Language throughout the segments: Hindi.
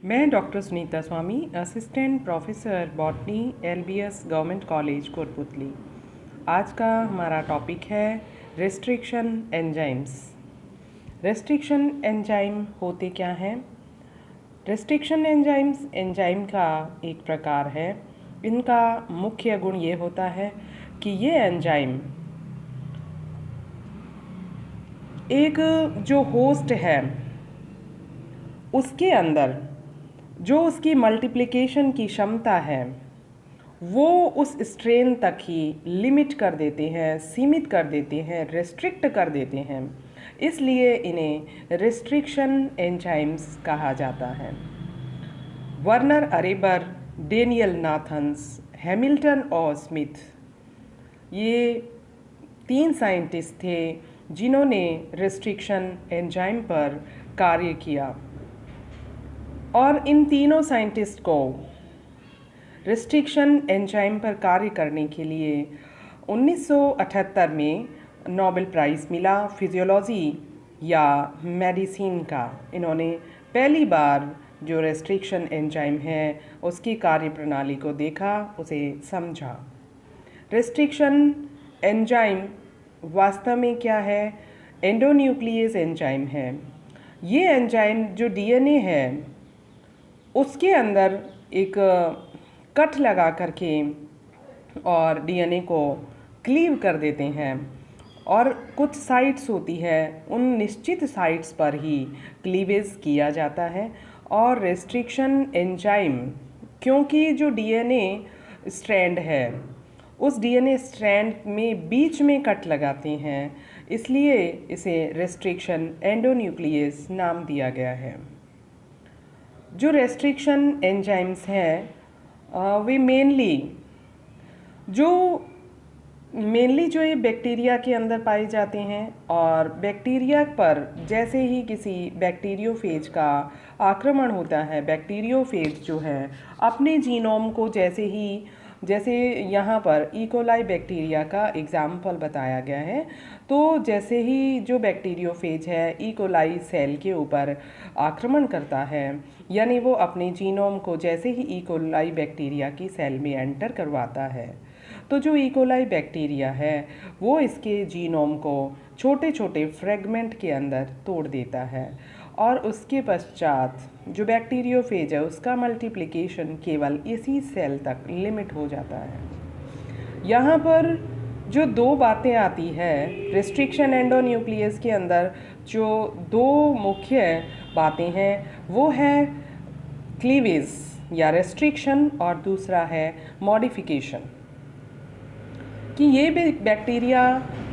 मैं doctor Sunita Swami, assistant professor botany LBS government college Kotputli. आज का हमारा टॉपिक है रेस्ट्रिक्शन एंजाइम्स। रेस्ट्रिक्शन एंजाइम होते क्या हैं? रेस्ट्रिक्शन एंजाइम्स एंजाइम का एक प्रकार है। इनका मुख्य गुण ये होता है कि ये एंजाइम एक जो होस्ट है उसके अंदर जो उसकी मल्टीप्लिकेशन की क्षमता है वो उस स्ट्रेन तक ही लिमिट कर देते हैं, सीमित कर देते हैं, रेस्ट्रिक्ट कर देते हैं। इसलिए इन्हें रेस्ट्रिक्शन एंजाइम्स कहा जाता है। वर्नर अरेबर, डेनियल नाथन्स, हैमिल्टन और स्मिथ, ये 3 साइंटिस्ट थे जिन्होंने रेस्ट्रिक्शन एंजाइम पर कार्य किया। और इन तीनों साइंटिस्ट को रेस्ट्रिक्शन एंजाइम पर कार्य करने के लिए 1978 में नोबेल प्राइज़ मिला फिजियोलॉजी या मेडिसिन का। इन्होंने पहली बार जो रेस्ट्रिक्शन एंजाइम है उसकी कार्य प्रणाली को देखा, उसे समझा। रेस्ट्रिक्शन एंजाइम वास्तव में क्या है? एंडोन्यूक्लियस एंजाइम है। ये एंजाइम जो डीएनए है उसके अंदर एक कट लगा करके और डीएनए को क्लीव कर देते हैं और कुछ साइट्स होती है, उन निश्चित साइट्स पर ही क्लीवेज किया जाता है। और रेस्ट्रिक्शन एंजाइम क्योंकि जो डीएनए स्ट्रैंड है उस डीएनए स्ट्रैंड में बीच में कट लगाते हैं, इसलिए इसे रेस्ट्रिक्शन एंडोन्यूक्लियस नाम दिया गया है। जो रेस्ट्रिक्शन एंजाइम्स हैं वे मेनली जो ये बैक्टीरिया के अंदर पाए जाते हैं और बैक्टीरिया पर जैसे ही किसी बैक्टीरियोफेज का आक्रमण होता है, बैक्टीरियोफेज जो है अपने जीनोम को जैसे यहाँ पर इकोलाई बैक्टीरिया का एग्जाम्पल बताया गया है। तो जैसे ही जो बैक्टीरियोफेज है इकोलाई सेल के ऊपर आक्रमण करता है, यानी वो अपने जीनोम को जैसे ही इकोलाई बैक्टीरिया की सेल में एंटर करवाता है, तो जो इकोलाई बैक्टीरिया है वो इसके जीनोम को छोटे छोटे फ्रेगमेंट के अंदर तोड़ देता है और उसके पश्चात जो बैक्टीरियोफेज है उसका मल्टीप्लिकेशन केवल इसी सेल तक लिमिट हो जाता है। यहाँ पर जो 2 बातें आती है रेस्ट्रिक्शन एंडोन्यूक्लियस के अंदर, जो 2 मुख्य बातें हैं वो है क्लीवेज या रेस्ट्रिक्शन और दूसरा है मॉडिफिकेशन। कि ये बैक्टीरिया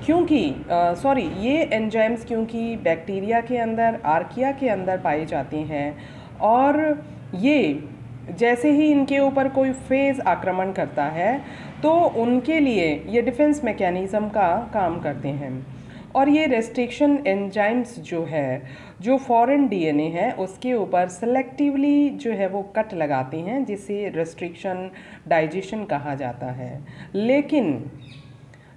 ये एंजाइम्स क्योंकि बैक्टीरिया के अंदर, आर्किया के अंदर पाए जाते हैं और ये जैसे ही इनके ऊपर कोई फेज़ आक्रमण करता है तो उनके लिए ये डिफेंस मैकेनिज़्म का काम करते हैं। और ये रेस्ट्रिक्शन एंजाइम्स जो फॉरेन डीएनए है उसके ऊपर सेलेक्टिवली जो है वो कट लगाते हैं, जिसे रेस्ट्रिक्शन डाइजेशन कहा जाता है। लेकिन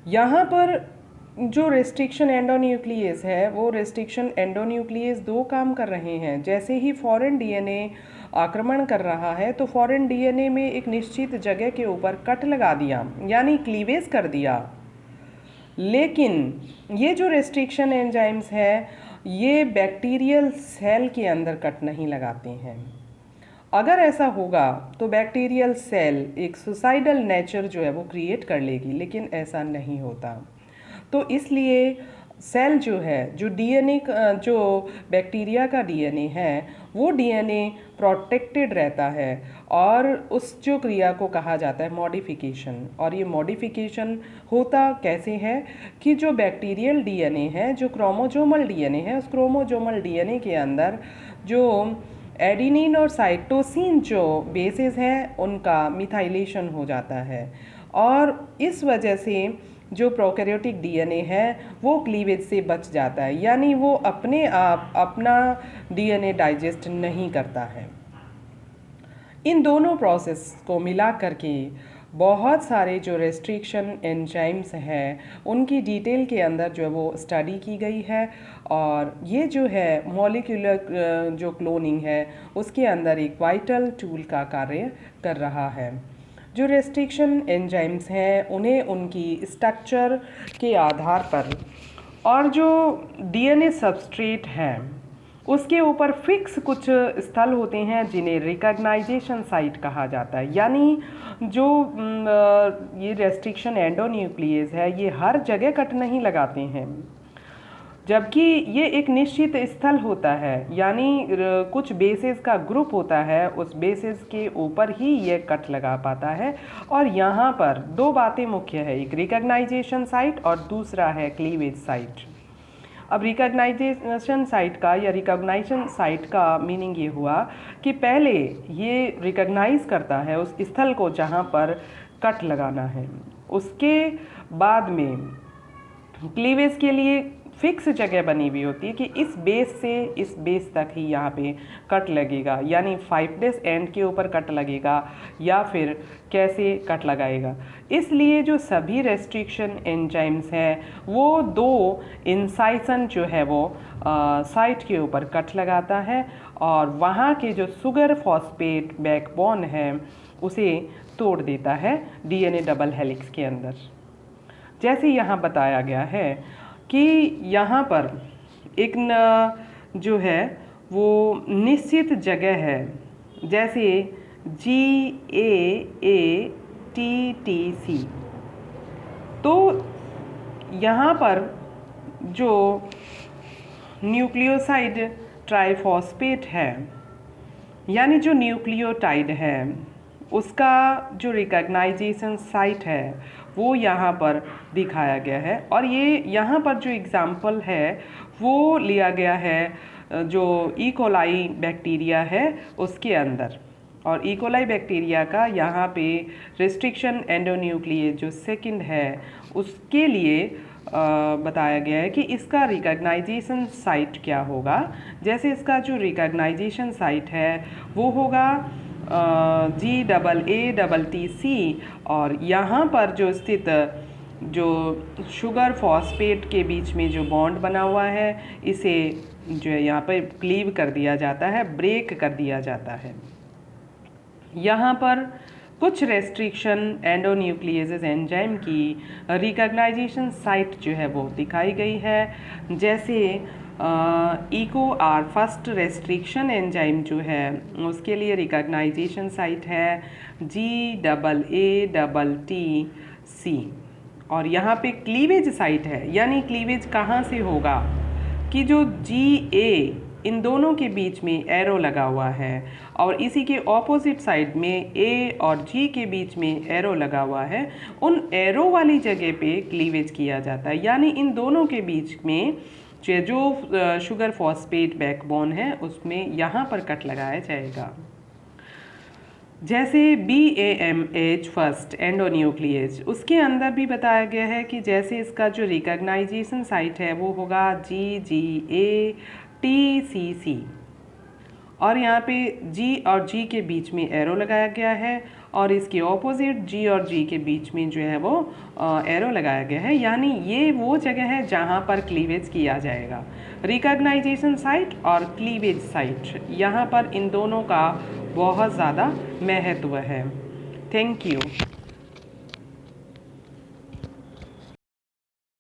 यहाँ पर जो रेस्ट्रिक्शन एंडोन्यूक्लियस है वो रेस्ट्रिक्शन एंडोन्यूक्लियस 2 काम कर रहे हैं। जैसे ही फॉरेन डीएनए आक्रमण कर रहा है तो फॉरेन डीएनए में एक निश्चित जगह के ऊपर कट लगा दिया, यानी क्लीवेज कर दिया। लेकिन ये जो रेस्ट्रिक्शन एंजाइम्स है ये बैक्टीरियल सेल के अंदर कट नहीं लगाते हैं। अगर ऐसा होगा तो बैक्टीरियल सेल एक सुसाइडल नेचर जो है वो क्रिएट कर लेगी, लेकिन ऐसा नहीं होता। तो इसलिए सेल जो है, जो डीएनए जो बैक्टीरिया का डीएनए है वो डीएनए प्रोटेक्टेड रहता है और उस जो क्रिया को कहा जाता है मॉडिफिकेशन। और ये मॉडिफिकेशन होता कैसे है कि जो बैक्टीरियल डीएनए है, जो क्रोमोजोमल डीएनए है, उस क्रोमोजोमल डीएनए के अंदर जो एडिनिन और साइटोसिन जो बेसेस हैं उनका मिथाइलेशन हो जाता है और इस वजह से जो प्रोकैरियोटिक डीएनए है वो क्लीवेज से बच जाता है, यानी वो अपने आप अपना डीएनए डाइजेस्ट नहीं करता है। इन दोनों प्रोसेस को मिला करके बहुत सारे जो रेस्ट्रिक्शन एंजाइम्स हैं उनकी डिटेल के अंदर जो है वो स्टडी की गई है, और ये जो है मॉलिक्यूलर जो क्लोनिंग है उसके अंदर एक वाइटल टूल का कार्य कर रहा है। जो रेस्ट्रिक्शन एंजाइम्स हैं उन्हें उनकी स्ट्रक्चर के आधार पर और जो डीएनए सबस्ट्रेट है उसके ऊपर फिक्स कुछ स्थल होते हैं जिन्हें रिकॉग्नाइजेशन साइट कहा जाता है। यानी जो ये रेस्ट्रिक्शन एंडोन्यूक्लियस है ये हर जगह कट नहीं लगाते हैं, जबकि ये एक निश्चित स्थल होता है, यानी कुछ बेसेस का ग्रुप होता है, उस बेसेस के ऊपर ही ये कट लगा पाता है। और यहाँ पर दो बातें मुख्य है, एक रिकॉग्नाइजेशन साइट और दूसरा है क्लीवेज साइट। अब रिकॉग्नाइजेशन साइट का या रिकॉग्नाइजेशन साइट का मीनिंग ये हुआ कि पहले ये रिकॉग्नाइज करता है उस स्थल को जहाँ पर कट लगाना है, उसके बाद में क्लीवेज के लिए फिक्स जगह बनी हुई होती है कि इस बेस से इस बेस तक ही यहाँ पे कट लगेगा, यानी 5' एंड के ऊपर कट लगेगा या फिर कैसे कट लगाएगा। इसलिए जो सभी रेस्ट्रिक्शन एंजाइम्स हैं वो दो इंसाइसन जो है वो साइट के ऊपर कट लगाता है और वहाँ के जो शुगर फॉस्फेट बैकबोन है उसे तोड़ देता है डीएनए डबल हेलिक्स के अंदर। जैसे यहाँ बताया गया है कि यहाँ पर एक जो है वो निश्चित जगह है, जैसे GAATTC, तो यहाँ पर जो न्यूक्लियोसाइड ट्राइफॉस्फेट है यानी जो न्यूक्लियोटाइड है उसका जो रिकॉग्नाइजेशन साइट है वो यहाँ पर दिखाया गया है। और ये यहाँ पर जो एग्ज़ाम्पल है वो लिया गया है जो ई कोलाई बैक्टीरिया है उसके अंदर, और ई कोलाई बैक्टीरिया का यहाँ पे रेस्ट्रिक्शन एंडोन्यूक्लियस जो सेकंड है उसके लिए बताया गया है कि इसका रिकॉग्नाइजेशन साइट क्या होगा। जैसे इसका जो रिकॉग्नाइजेशन साइट है वो होगा GAATTC, और यहाँ पर जो स्थित जो शुगर फॉस्फेट के बीच में जो बॉन्ड बना हुआ है इसे जो है यहाँ पर क्लीव कर दिया जाता है, ब्रेक कर दिया जाता है। यहाँ पर कुछ रेस्ट्रिक्शन एंडोन्यूक्लियस एंजाइम की रिकॉग्नाइजेशन साइट जो है वो दिखाई गई है। जैसे EcoR फर्स्ट रेस्ट्रिक्शन एंजाइम जो है उसके लिए रिकॉग्नाइजेशन साइट है GAATTC, और यहाँ पे क्लीवेज साइट है, यानी क्लीवेज कहाँ से होगा कि जो GA इन दोनों के बीच में एरो लगा हुआ है और इसी के ऑपोजिट साइड में A और G के बीच में एरो लगा हुआ है, उन एरो वाली जगह पे क्लीवेज किया जाता है। यानी इन दोनों के बीच में जो शुगर फॉस्फेट बैकबोन है उसमें यहाँ पर कट लगाया जाएगा। जैसे BAMH फर्स्ट एंडोन्यूक्लियस उसके अंदर भी बताया गया है कि जैसे इसका जो रिकॉग्नाइजेशन साइट है वो होगा GGATCC, और यहाँ पे G और G के बीच में एरो लगाया गया है और इसके ऑपोजिट G और G के बीच में जो है वो एरो लगाया गया है, यानी ये वो जगह है जहाँ पर क्लीवेज किया जाएगा। रिकॉग्नाइजेशन साइट और क्लीवेज साइट यहाँ पर इन दोनों का बहुत ज़्यादा महत्व है। Thank you.